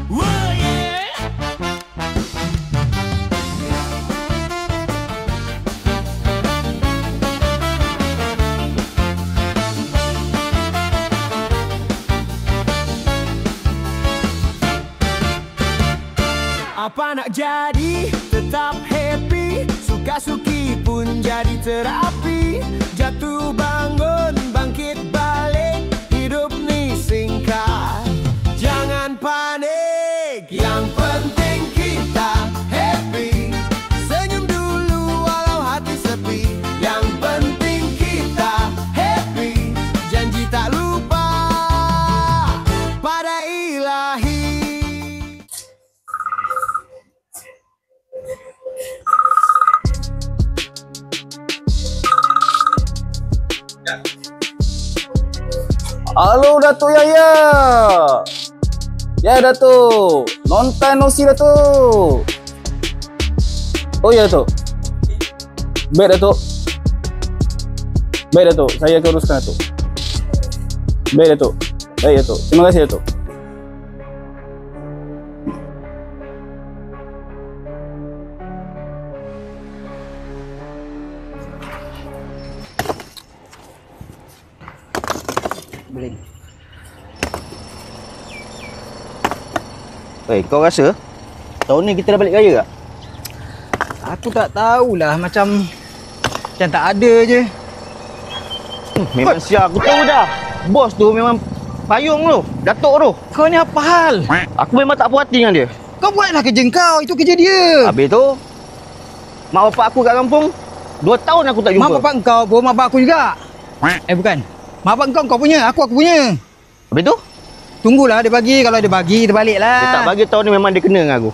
Oh yeah. Apa nak jadi, tetap happy. Suka-suki pun jadi terapi. Jatuh bangun, bangkit balik. Hidup ni singkat, jangan panik. Yang penting kita happy. Senyum dulu walau hati sepi. Yang penting kita happy. Janji tak lupa pada ilahi. Halo Datuk Yaya. Ya Datuk. Long time no see Datuk. Oh ya Datuk. Baik Datuk. Baik Datuk, saya akan uruskan Datuk. Baik Datuk. Baik Datuk. Terima kasih Datuk. Boleh. Weh, kau rasa tahun ni kita dah balik raya tak? Aku tak tahulah, macam tak ada je. Memang siap, aku tahu dah. Bos tu memang payung tu, datuk tu. Kau ni apa hal? Aku memang tak puas hati dengan dia. Kau buatlah kerja kau, itu kerja dia. Habis tu mak bapak aku kat kampung 2 tahun aku tak jumpa. Mak bapak kau pun mak bapak aku juga. Bukan. Mak bapak kau punya, aku punya. Habis tu Tunggulah dia bagi, kalau dia bagi kita baliklah. dia tak bagi tahun ni, memang dia kena dengan aku.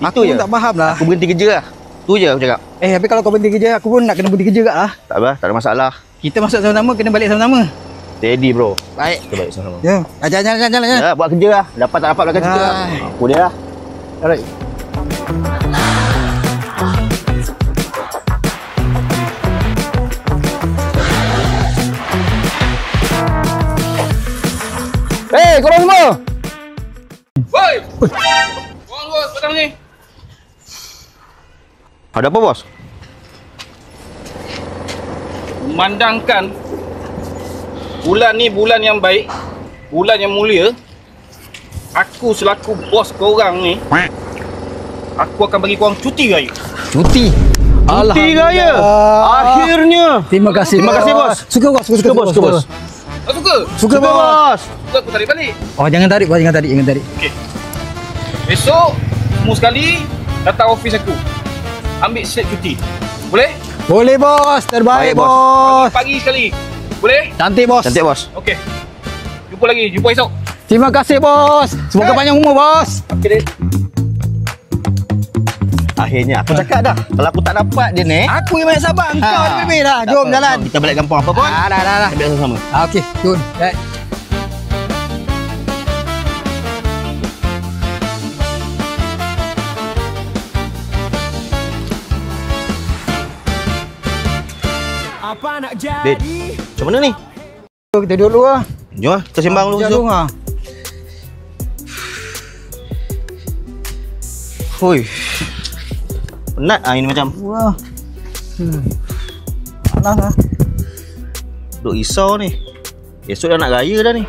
Aku pun tak faham lah. Aku berhenti kerja lah. Tu je aku cakap. Tapi kalau kau berhenti kerja, aku pun nak kena berhenti kerja juga lah. Tak apa, tak ada masalah. Kita masuk sama-sama, kena balik sama-sama. Steady bro. Baik. Kita balik sama-sama. Ya, jalan. Ya, buat kerja lah. Dapat tak dapat belakang cerita lah. Aku dia lah. Alright. Korang semua. Woi! Buang bos, petang ni. Ada apa bos? Memandangkan bulan ni bulan yang baik, bulan yang mulia, aku selaku bos korang ni, aku akan bagi korang cuti raya. Cuti. Cuti raya. Akhirnya. Terima kasih. Terima kasih bos. Suka bos. Suka bos. Kau suka? Suka bos. Suka aku tarik balik. Oh, jangan tarik bos, jangan tarik. Okey. Besok semua sekali datang office aku. Ambil slip cuti. Boleh? Boleh bos, terbaik Baik, bos. bos. Pagi sekali. Boleh? Cantik bos. Cantik bos. Okey. Jumpa esok. Terima kasih bos. Semoga panjang umur bos. Okey deh. Akhirnya aku cakap dah. Kalau aku tak dapat dia ni, Aku yang banyak sabar. Kau ni bebek dah. tak Jom apa. jalan. Kita balik kampung apa pun. Dah. Kita sama-sama. Okey, jom. Right. Apa nak Din, jadi? macam mana ni? Kita duduk dulu lah. Jom lah, kita sembang dulu. Jom lah. Hui. Penat ah ini macam. Wah. Panas lah. Duk risau ni. Esok dah nak raya dah ni.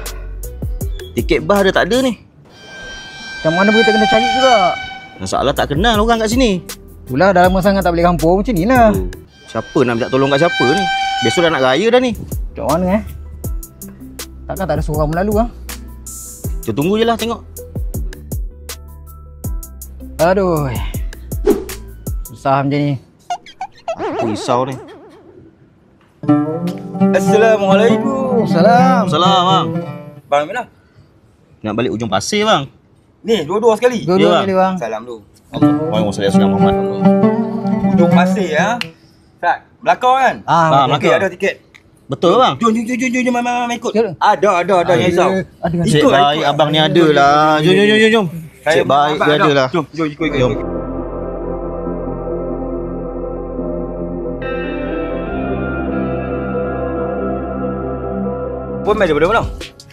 Tiket bas dah tak ada ni. Macam mana pun kita kena cari juga. Masalah tak kenal orang kat sini. Itulah dah lama sangat tak balik kampung macam ni lah. Siapa nak minta tolong kat siapa ni? Besok dah nak raya dah ni. Macam mana Takkan tak ada seorang melalu lah. Kita tunggu je lah tengok. Aduh. Susah macam ni. Aku risau ni. Assalamualaikum. Salam. Salam bang. Bang mana? Nak balik ujung pasir bang. Ni, dua-dua sekali. Ya, Dua-dua bang. kali bang. Salam tu. Waalaikumsalam Muhammad. Ujung pasir ya. Fat, belakang kan? Ah, Okey, belakang. ada tiket. Betul bang? Jom, mai ikut. Jom. Ada, jangan risau. Ada. Cik Ikut lah, baik ikut. abang ni ada lah. Jom. Cik baik dia ada lah. Jom, ikut. Jom. Pun mai daripada mana?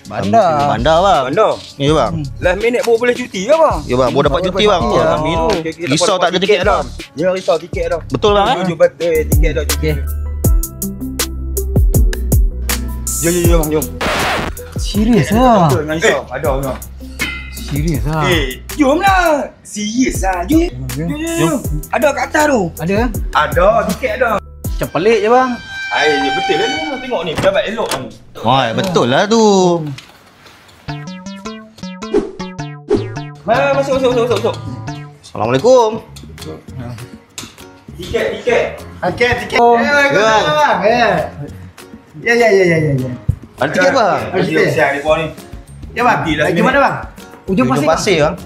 Bandar. Bandar bang. Bandar. Ya bang. Last minute baru boleh cuti ke bang? Ya bang, baru dapat cuti bang. cuti, ya. Kami tu. Risau tak ada tiket dah. Ya, risau tiket dah. Betul bang eh? Jom betul tiket dah cuti. Jom bang, jom. Serius lah. Betul dengan risau. Ada orang. Serius lah. Jom lah. Serius lah. Jom. Jom. Ada kat atas tu. Ada? Ada, tiket ada. Macam pelik je bang. Ai, betul lah ni. Tengok ni, pejabat elok ni. Wah, betul lah tu. Masuk. Assalamualaikum. Tiket. Okey, tiket. Ya bang. Ya. Ada tiket bang? Siap siap ni bawah ni. Ya bang. Lagi mana bang? Ujung pasir. Pasir bang.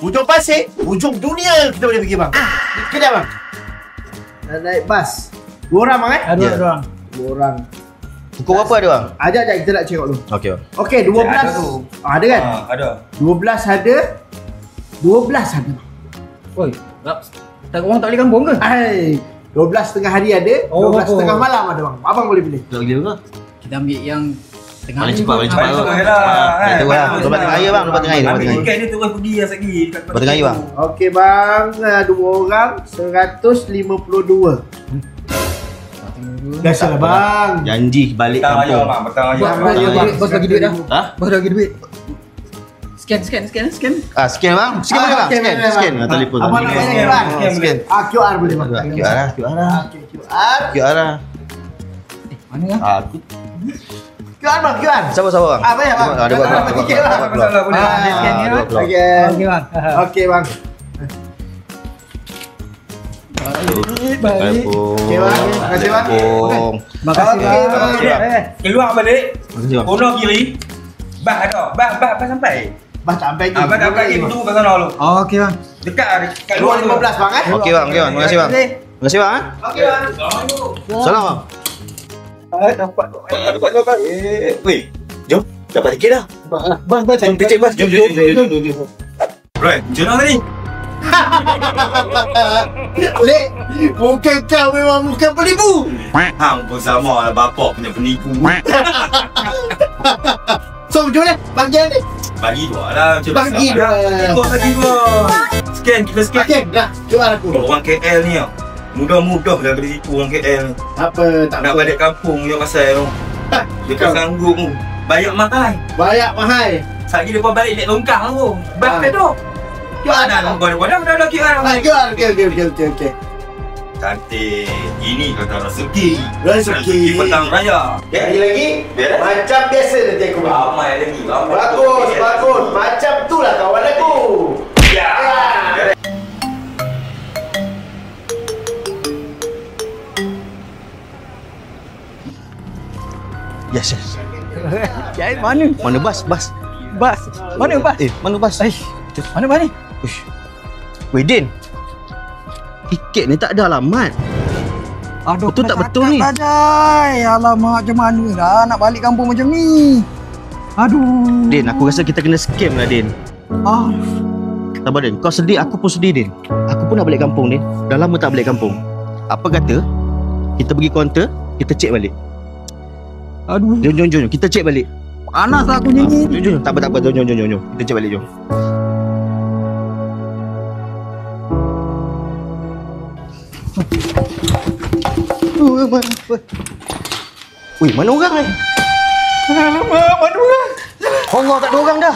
Ujung pasir, ujung dunia kita boleh pergi bang. Kedai bang. Naik bas. 2 orang bang eh? Ada orang. 2 orang. Pukul berapa ada bang? Ajak kita nak check out dulu. Okey bang. Okey, 12. Ada tu. Ada kan? Ada. 12 ada. 12 ada. Oi, tak orang tak boleh kampung ke? Hai. 12 tengah hari ada, 12 tengah malam ada bang. Abang boleh pilih. Tak gila ke? Kita ambil yang tengah Paling hari cepat, tu. paling cepat. Paling cepat Ah, lah. itu lah. Lepas tengah raya bang, lepas tengah raya. Ambil tiket ni terus pergi yang lagi. Lepas tengah raya bang. Okey bang, 2 orang 152. Biasalah bang. Janji balik Petang raya kampung. bang, petang raya. Bos bagi duit, bos bagi duit dah. Ha? Bos dah bagi duit. Scan. Ah, scan bang. Scan boleh bang. scan Scan. boleh, Scan. bang. Telefon. Abang nak Scan, bayar bang. scan boleh. QR boleh bang. QR lah. QR lah. Okey, QR. QR lah. Mana lah? Ah, aku. QR bang, QR. Sabar bang. Bayar bang. Ada buat Dapat tiket bang. Masalah boleh. Ah, dia scan ni lah. Okey. Okey bang. Okey bang. Baik. Okey bang. Terima kasih bang. Assalamualaikum. Terima kasih Okey, bang. bang. Keluar balik. Terima kasih bang. Kono kiri. Bas ada. Bas sampai. Bang tak sampai Ah, bas dah lagi tunggu kat sana dulu. Oh, okey bang. Dekat kat Luar luar 15 bang eh. Okey bang. Terima kasih bang. Terima kasih bang. Okey bang. Salam bang. Dapat. Weh, jom. Dapat tiket dah. Bang, Jom tiket bas. Jom. Right, macam mana tadi? Lek, muka kau memang muka penipu. Hang pun sama lah bapak punya penipu. So, jom ni. Bagi ni. Bagi dua lah macam Bagi biasa. dua. Ikut bagi dua. Scan, kita scan. Okey, dah. QR aku. Orang KL ni tau. Mudah-mudah dah dari situ orang KL ni. Apa? Tak Nak apa. balik kampung yang pasal tu. Dia tak sanggup tu. Bayar mahal. Banyak mahal. Sekali dia pun balik naik longkang tu. Bas Ah. tu tu. QR Dah dah. dah QR. QR. Okey. Cantik. Ini kata rezeki. Rezeki. petang raya. Lagi. Beres. Macam biasa nanti aku buat. Ramai lagi. Ramai. Bagus. Macam tu lah kawan aku. Ya. Yes. Jai mana? Mana bas? Bas. Mana bas? Mana bas? Mana bas ni? Uish. Weh Din. Tiket ni tak ada alamat. Aduh, Betul tak betul ni? Badai. Alamak, macam mana lah nak balik kampung macam ni? Aduh. Din, aku rasa kita kena scam lah Din. Ah, Sabar Din, kau sedih, aku pun sedih Din. Aku pun nak balik kampung Din. Dah lama tak balik kampung. Apa kata kita pergi kaunter, kita cek balik. aduh. Jom, kita cek balik. Panas lah aku nyanyi. Jom, tak apa. Jom. Kita cek balik, jom. Wih, mana orang ni? Alamak, mana orang? Allah, tak ada orang dah.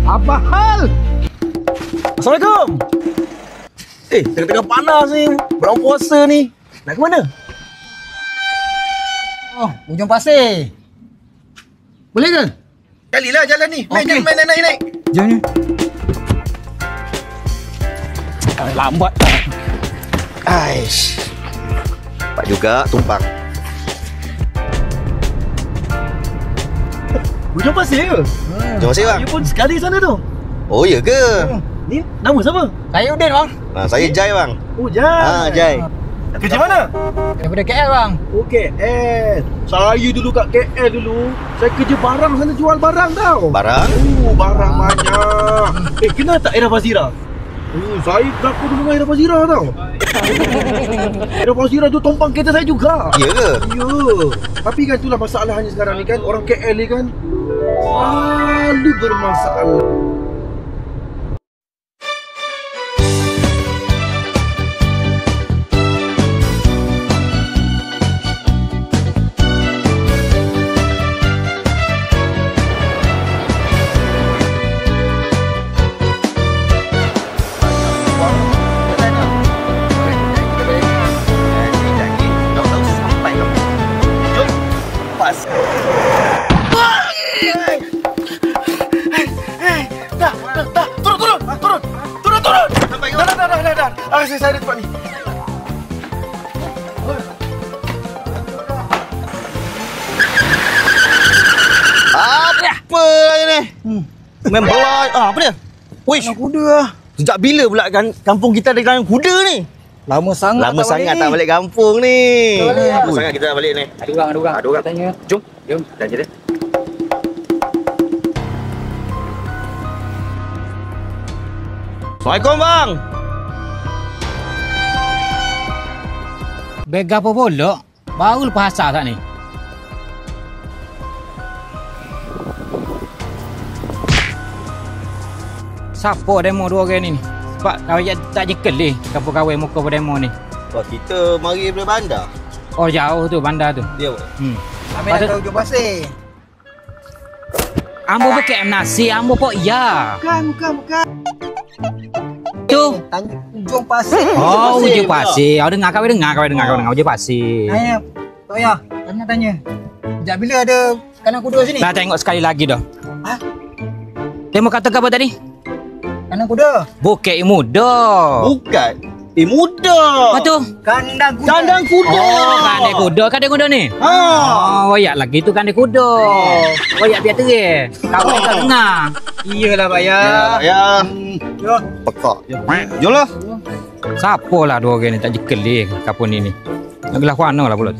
Apa hal? Assalamualaikum. Tengah-tengah panas ni. Bulan puasa ni. Nak ke mana? Oh, ujung pasir. Boleh ke? Kalilah jalan ni. Okey. Naik. Jom ni. Lambat tak? Aish. Cepat juga tumpang. Hujung pasir ke? Jom pasir bang. You pun sekali sana tu. Oh ya ke? Ni nama siapa? Saya Udin bang. Saya Jai bang. Oh, Jai. Jai. Kerja mana? Daripada KL bang. Oh, KL. Saya dulu kat KL dulu. Saya kerja barang sana, jual barang tau. Barang? Oh, barang banyak. Kenal tak Era Fazira? Saya berlakon dulu dengan Era Fazira tau. Era Fazira tu tumpang kereta saya juga. Ya ke? Ya. Tapi kan itulah masalahnya sekarang ni kan. Orang KL ni kan selalu bermasalah. Saya ada tempat ni. Apa ni? Main bola. Apa dia? Wish. Kuda lah. Sejak bila pula kan kampung kita ada jalan kuda ni? Lama sangat tak balik kampung ni. Lama Ui. sangat kita tak balik ni. Ada orang. Tanya. Jom belanja dia. Assalamualaikum bang. Beg apa bolok? Baru lepas asar tak ni? Siapa demo dua orang ni? Sebab kau tak jekel ni kampung-kawan muka demo ni. Wah, kita mari dari bandar. Oh jauh tu bandar tu. Ya. Kami nak ke hujung pasir. Ambo pakai nasi, ambo pok ya. Bukan. Tu. Tanya hujung pasir. Oh, hujung pasir. Kau dengar hujung pasir. Tanya. Sejak bila ada kandang kuda sini? Dah tengok sekali lagi dah. Ha? Demo kata apa tadi? Kandang kuda. Bukit muda. Bukan. Muda. Apa tu? Kandang kuda. Kandang kuda. Oh, kandang kuda ni. Oh, wayak lagi tu kandang kuda. Wayak biar terik. Kau tak dengar. Iyalah Pak ya. Ya. Yo. Pekak. Jom lah. Siapa lah dua orang ni tak jekel ni kapun ni. Nak gelah kuana lah pula.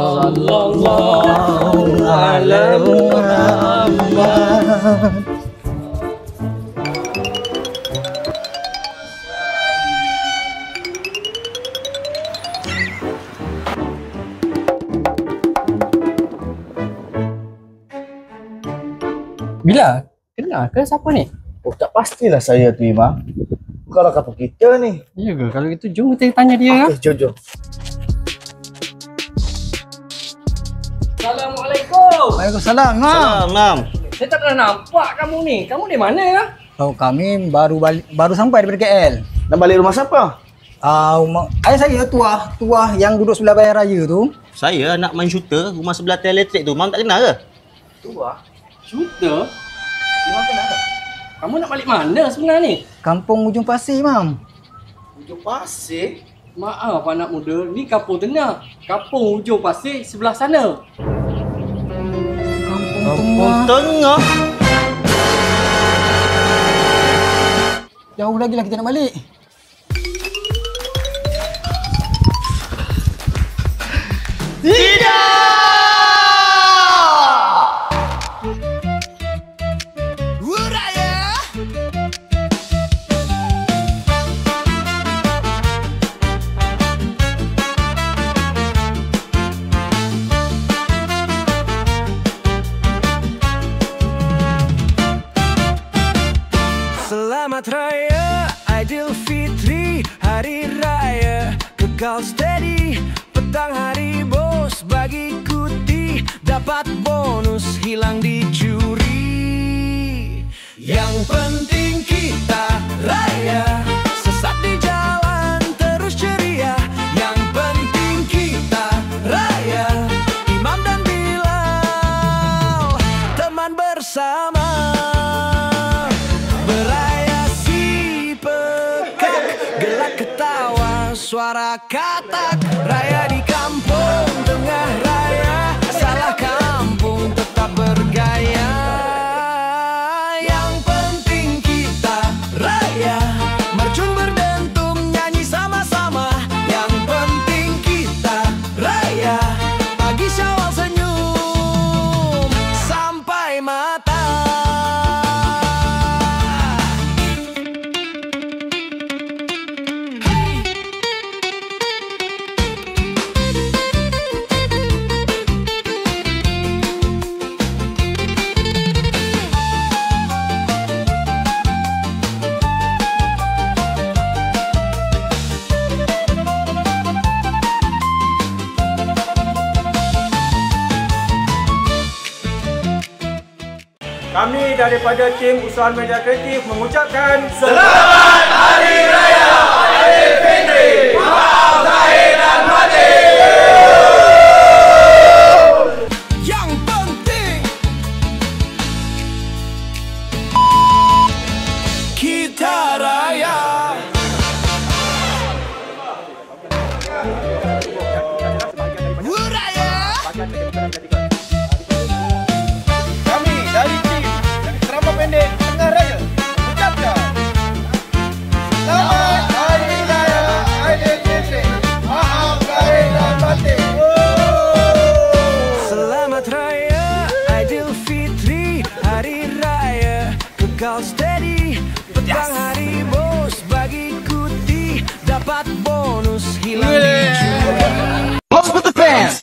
Sallallahu alaihi Muhammad. Bila? Kenal ke siapa ni? Oh, tak pastilah saya tu, Imam. Bukanlah kampung kita ni. Ya ke? Kalau gitu jom kita tanya dia. Jom. Assalamualaikum. Waalaikumsalam. Salam. Saya tak pernah nampak kamu ni. Kamu di mana ya? Oh, kami baru sampai daripada KL. Dan balik rumah siapa? Ayah saya tuah yang duduk sebelah bayar raya tu. Saya nak main shooter rumah sebelah tiang elektrik tu. Mam tak kenal ke? Shooter? Memang kenal tak? Kamu nak balik mana sebenarnya ni? Kampung Ujung Pasir, Mam. Ujung Pasir? Maaf anak muda, ni kampung tengah. Kampung Ujung Pasir sebelah sana. Kampung tengah? Jauh lagi lah kita nak balik. Selamat Raya Aidilfitri, Hari Raya kekal steady. Petang hari bos bagi kuti, dapat bonus hilang dicuri. Yang penting kita raya, sesat di jalan terus ceria. Yang penting kita raya, Imam dan Bilal teman bersama. Suara katak raya di kampung tengah raya, salah kampung tetap bergaya. Yang penting kita raya, mercun berdentum nyanyi sama-sama. Yang penting kita raya, pagi Syawal senyum sampai mata. Kami daripada tim Usahawan Media Kreatif mengucapkan Selamat Hari Raya Aidilfitri. Maaf lahir dan batin. Yang penting kita raya. kami dari tim Seramba Pendek Tengah Raya mengucapkan Selamat Hari Raya Aidilfitri. Maaf lahir dan batin. Selamat Raya Aidilfitri, Hari Raya kekal steady. Petang hari bos bagi kuti, dapat bonus hilang dicuri. Boss with the fans.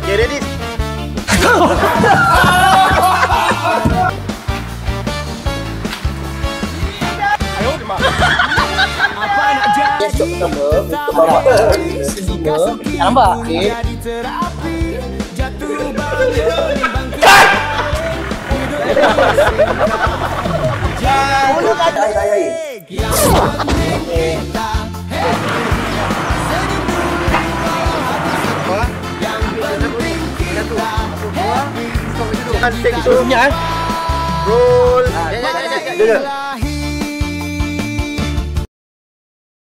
Get ready. Apa nak jadi? Nampak? Jadi terapi, jatuh bangun bangkit. Yang penting kita senyum dulu. Yang penting kita Kan take tu. Roll. Jaga.